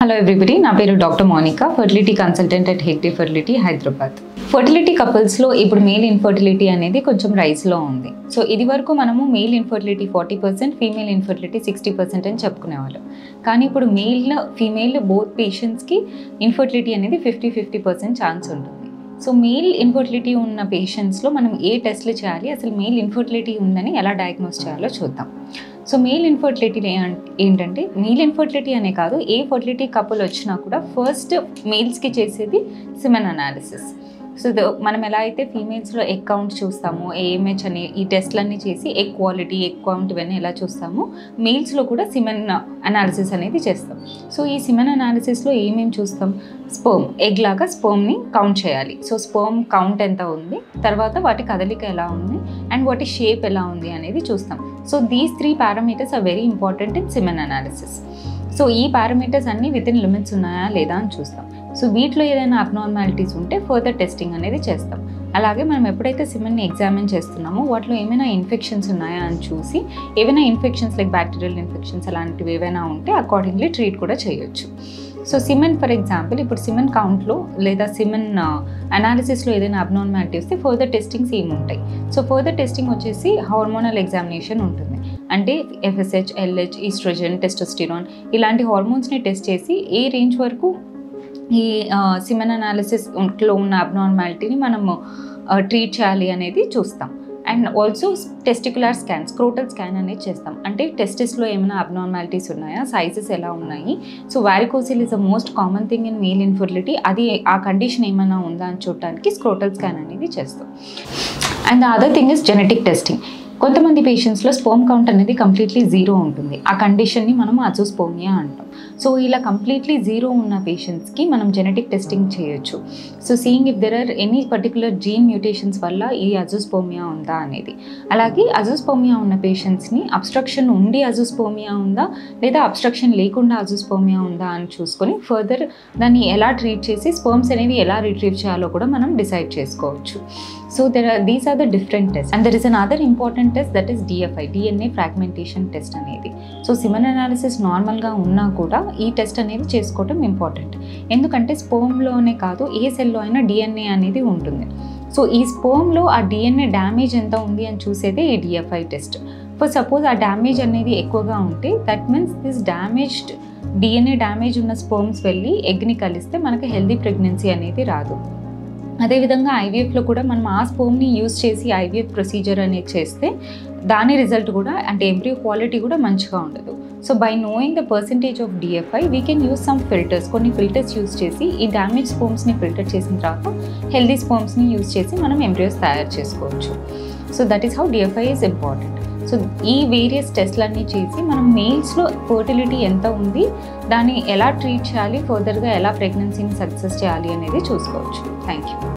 Hello everybody, నా పేరు doctor Monika, fertility consultant at Hegde fertility Hyderabad. Fertility కపుల్స్లో ఇప్పుడు మేల్ ఇన్ఫర్టిలిటీ అనేది కొంచెం రైజ్లో ఉంది. సో ఇది వరకు మనము మేల్ ఇన్ఫర్టిలిటీ 40%, ఫీమేల్ ఇన్ఫర్టిలిటీ 60% అని చెప్పుకునేవాళ్ళం. కానీ ఇప్పుడు ఫీమేల్ బోత్ పేషెంట్స్కి ఇన్ఫర్టిలిటీ అనేది 50% ఛాన్స్ ఉంటుంది. సో మేల్ ఇన్ఫర్టిలిటీ ఉన్న పేషెంట్స్లో మనం ఏ టెస్ట్లు చేయాలి, అసలు మేల్ ఇన్ఫర్టిలిటీ ఉందని ఎలా డయాగ్నోస్ చేయాలో చూద్దాం. సో మేల్ ఇన్ఫర్టిలిటీ ఏంటంటే, మేల్ ఇన్ఫర్టిలిటీ అనే కాదు, ఏ ఫర్టిలిటీ కపుల్ వచ్చినా కూడా ఫస్ట్ మేల్స్కి చేసేది సిమెన్ అనాలిసిస్. సో మనం ఎలా అయితే ఫీమేల్స్లో ఎగ్ కౌంట్ చూస్తామో, ఏఎంహెచ్ అనే ఈ టెస్ట్లన్నీ చేసి ఎగ్ క్వాలిటీ, ఎగ్ కౌంట్ ఇవన్నీ ఎలా చూస్తామో, మేల్స్లో కూడా సిమెన్ అనాలిసిస్ అనేది చేస్తాం. సో ఈ సిమెన్ అనాలిసిస్లో ఏమేమి చూస్తాం, స్పర్మ్, ఎగ్ లాగా స్పర్మ్ని కౌంట్ చేయాలి. సో స్పర్మ్ కౌంట్ ఎంత ఉంది, తర్వాత వాటి కదలిక ఎలా ఉంది, అండ్ వాటి షేప్ ఎలా ఉంది అనేది చూస్తాం. So these 3 parameters are very important in semen analysis. So ఈ పారామీటర్స్ అన్నీ వితిన్ లిమిట్స్ ఉన్నాయా లేదా అని చూస్తాం. సో వీటిలో ఏదైనా అబ్నార్మాలిటీస్ ఉంటే ఫర్దర్ టెస్టింగ్ అనేది చేస్తాం. అలాగే మనం ఎప్పుడైతే సిమెన్ని ఎగ్జామిన్ చేస్తున్నామో వాటిలో ఏమైనా ఇన్ఫెక్షన్స్ ఉన్నాయా అని చూసి, ఏవైనా ఇన్ఫెక్షన్స్ లైక్ బ్యాక్టీరియల్ ఇన్ఫెక్షన్స్ అలాంటివి ఏవైనా ఉంటే అకార్డింగ్లీ ట్రీట్ కూడా చేయొచ్చు. సో సిమెన్ ఫర్ ఎగ్జాంపుల్, ఇప్పుడు సిమెన్ కౌంట్లో లేదా సిమెన్ అనాలిసిస్లో ఏదైనా అబ్నార్మాలిటీ వస్తే ఫర్దర్ టెస్టింగ్స్ ఏమి ఉంటాయి. సో ఫర్దర్ టెస్టింగ్ వచ్చేసి హార్మోనల్ ఎగ్జామినేషన్ ఉంటుంది. అంటే FSH, LH, ఈస్ట్రోజన్, టెస్టోస్టిరాన్ ఇలాంటి హార్మోన్స్ని టెస్ట్ చేసి ఏ రేంజ్ వరకు ఈ సిమెన్ అనాలిసిస్లో ఉన్న అబ్నార్మాలిటీని మనము ట్రీట్ చేయాలి అనేది చూస్తాం. And also testicular scan, scrotal scan అనేది చేస్తాం. అంటే టెస్టిస్లో ఏమైనా అబ్నార్మాలిటీస్ ఉన్నాయా, సైజెస్ ఎలా ఉన్నాయి. So varicocele is the most common thing in male infertility. అది ఆ కండిషన్ ఏమైనా ఉందా అని చూడటానికి స్క్రోటల్ స్కాన్ అనేది చేస్తాం. And the other thing is genetic testing. కొంతమంది పేషెంట్స్లో స్పర్మ్ కౌంట్ అనేది కంప్లీట్లీ జీరో ఉంటుంది. ఆ కండిషన్ని మనం అజోస్పర్మియా అంటాం. సో ఇలా కంప్లీట్లీ జీరో ఉన్న పేషెంట్స్కి మనం జెనెటిక్ టెస్టింగ్ చేయొచ్చు. So seeing if there are any particular gene mutations వల్ల ఈ అజోస్పర్మియా ఉందా అనేది. అలాగే అజోస్పర్మియా ఉన్న పేషెంట్స్ని అబ్స్ట్రక్షన్ ఉండి అజోస్పర్మియా ఉందా లేదా అబ్స్ట్రక్షన్ లేకుండా అజోస్పర్మియా ఉందా అని చూసుకొని ఫర్దర్ దాన్ని ఎలా ట్రీట్ చేసి స్పర్మ్స్ అనేవి ఎలా రిట్రీవ్ చేయాలో కూడా మనం డిసైడ్ చేసుకోవచ్చు. So these are the different tests, and there is another important test, that is DFI, DNA fragmentation test అనేది. సో సిమెన్ అనాలిసిస్ నార్మల్గా ఉన్నా కూడా ఈ టెస్ట్ అనేది చేసుకోవటం ఇంపార్టెంట్. ఎందుకంటే స్పర్మ్లోనే కాదు, ఏ సెల్లో అయినా DNA అనేది ఉంటుంది. సో ఈ స్పర్మ్లో ఆ DNA డ్యామేజ్ ఎంత ఉంది అని చూసేదే ఈ DFI టెస్ట్. ఫర్ సపోజ్ ఆ డ్యామేజ్ అనేది ఎక్కువగా ఉంటే that means this damaged DNA damage ఉన్న స్పర్మ్స్ వెళ్ళి ఎగ్ని కలిస్తే మనకి హెల్దీ ప్రెగ్నెన్సీ అనేది రాదు. అదేవిధంగా IVFలో కూడా మనం ఆ స్పర్మ్ని యూజ్ చేసి IVF ప్రొసీజర్ అనేది చేస్తే దాని రిజల్ట్ కూడా, అంటే ఎంబ్రియో క్వాలిటీ కూడా మంచిగా ఉండదు. So by knowing the percentage of DFI we can use some filters. కొన్ని ఫిల్టర్స్ యూజ్ చేసి ఈ డ్యామేజ్ స్పర్మ్స్ని ఫిల్టర్ చేసిన తర్వాత హెల్దీ స్పర్మ్స్ని యూజ్ చేసి మనం ఎంబ్రియోస్ తయారు చేసుకోవచ్చు. So that is how DFI is important. So ఈ వేరియస్ టెస్ట్లన్నీ చేసి మనం మేల్స్లో ఫర్టిలిటీ ఎంత ఉంది, దాన్ని ఎలా ట్రీట్ చేయాలి, ఫర్దర్గా ఎలా ప్రెగ్నెన్సీని సక్సెస్ చేయాలి అనేది చూసుకోవచ్చు. Thank you.